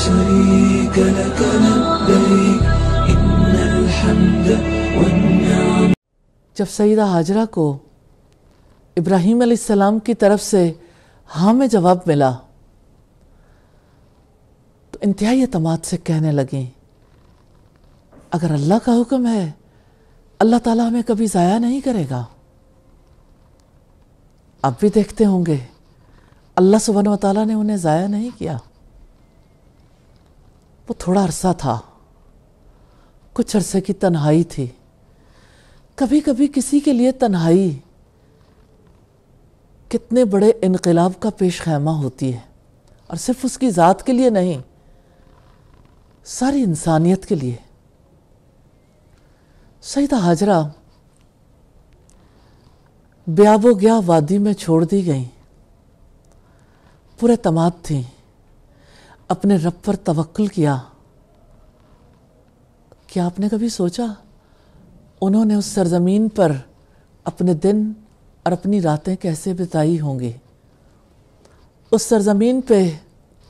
شريك لك لبيك إن الحمد والنعم. جب سیدہ ہاجرہ کو ابراہیم علیہ السلام کی طرف سے ہاں میں جواب ملا تو انتہائی اعتماد سے کہنے لگیں اگر اللہ کا حکم ہے اللہ تعالیٰ ہمیں کبھی ضائع نہیں کرے گا. اب بھی دیکھتے ہوں گے اللہ سبحانہ و تعالیٰ نے انہیں ضائع نہیں کیا. وہ تھوڑا عرصہ تھا، کچھ عرصے کی تنہائی تھی. کبھی کبھی کسی کے لیے تنہائی کتنے بڑے انقلاب کا پیش خیمہ ہوتی ہے، اور صرف اس کی ذات کے لیے نہیں، ساری انسانیت کے لیے. سیدہ ہاجرہ بیاب و گیا وادی میں چھوڑ دی گئیں، پورے اعتماد تھیں، اپنے رب پر توکل کیا. کیا آپ نے کبھی سوچا انہوں نے اس سرزمین پر اپنے دن اور اپنی راتیں کیسے بتائی ہوں گی؟ اس سرزمین پہ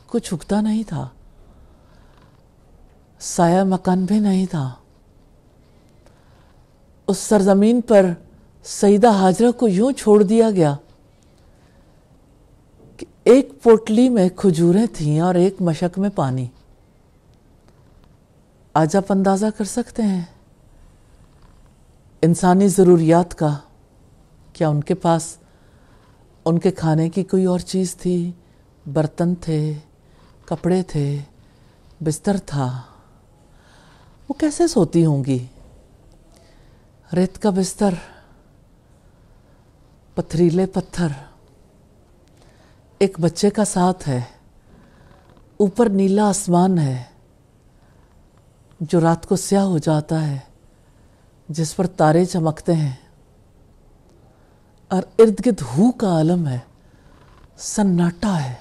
کچھ اگتا نہیں تھا، سایہ مکان بھی نہیں تھا. اس سرزمین پر سیدہ ہاجرہ کو یوں چھوڑ دیا گیا کہ ایک پوٹلی میں کھجوریں تھیں اور ایک مشک میں پانی. آج آپ اندازہ کر سکتے ہیں انسانی ضروریات کا. کیا ان کے پاس ان کے کھانے کی کوئی اور چیز تھی؟ برتن تھے، کپڑے تھے، بستر تھا. وہ کیسے سوتی ہوں گی؟ ریت کا بستر، پتھریلے پتھر، ایک بچے کا ساتھ ہے، اوپر نیلا آسمان ہے جو رات کو سیاہ ہو جاتا ہے، جس پر تارے چمکتے ہیں، اور ارد گرد ہو کا عالم ہے، سناٹا ہے.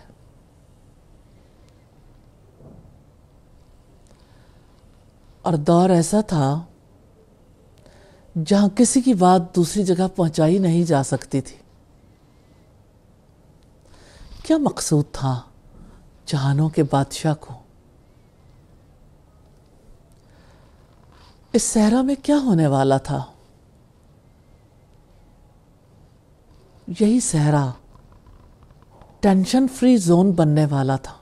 اور دور ایسا تھا جہاں کسی کی بات دوسری جگہ پہنچائی نہیں جا سکتی تھی. کیا مقصود تھا جہانوں کے بادشاہ کو؟ اس صحرا میں کیا ہونے والا تھا؟ یہی صحرا ٹینشن فری زون بننے والا تھا.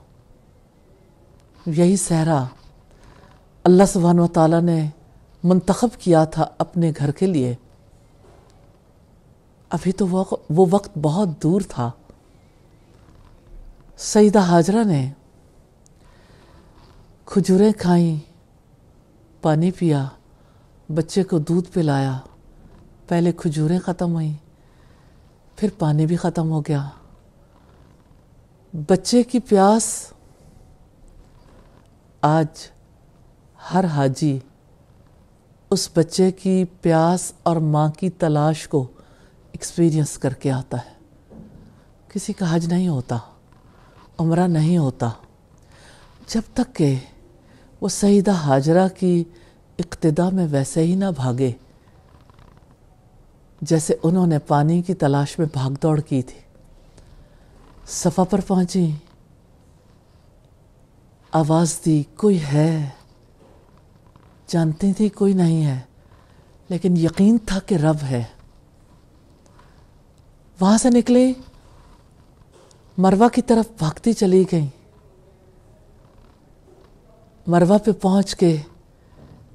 یہی صحرا اللہ سبحانہ و تعالیٰ نے منتخب کیا تھا اپنے گھر کے لیے. ابھی تو وہ وقت بہت دور تھا. سیدہ ہاجرہ نے کھجوریں کھائیں، پانی پیا، بچے کو دودھ پلایا. پہلے کھجوریں ختم ہوئیں، پھر پانی بھی ختم ہو گیا. بچے کی پیاس آج ہر حاجی اس بچے کی پیاس اور ماں کی تلاش کو ایکسپیرینس کر کے آتا ہے. کسی کا حج نہیں ہوتا، عمرہ نہیں ہوتا جب تک کہ وہ سیدہ ہاجرہ کی اقتدا میں ویسے ہی نہ بھاگے جیسے انہوں نے پانی کی تلاش میں بھاگ دوڑ کی تھی. صفا پر پہنچی، آواز دی کوئی ہے. جانتی تھی کوئی نہیں ہے، لیکن یقین تھا کہ رب ہے. وہاں سے نکلی، مروہ کی طرف بھاگتی چلی گئی. مروہ پہ پہنچ کے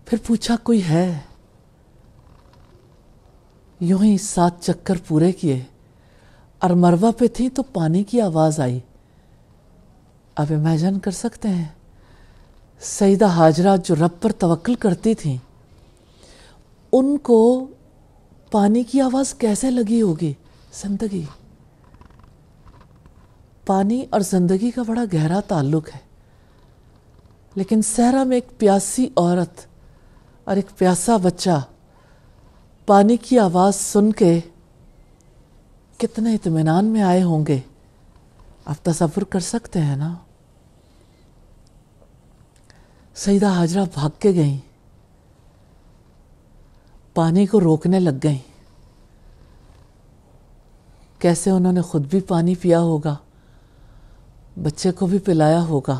پھر پوچھا کوئی ہے. یوں ہی 7 چکر پورے کیے اور مروہ پہ تھی تو پانی کی آواز آئی. اب امیجن کر سکتے ہیں سیدہ ہاجرہ جو رب پر توکل کرتی تھیں، ان کو پانی کی آواز کیسے لگی ہوگی؟ زندگی، پانی اور زندگی کا بڑا گہرا تعلق ہے. لیکن صحرا میں ایک پیاسی عورت اور ایک پیاسا بچہ پانی کی آواز سن کے کتنے اطمینان میں آئے ہوں گے، آپ تصور کر سکتے ہیں نا. سیدہ ہاجرہ بھاگ کے گئیں، پانی کو روکنے لگ گئیں. کیسے انہوں نے خود بھی پانی پیا ہوگا، بچے کو بھی پلایا ہوگا،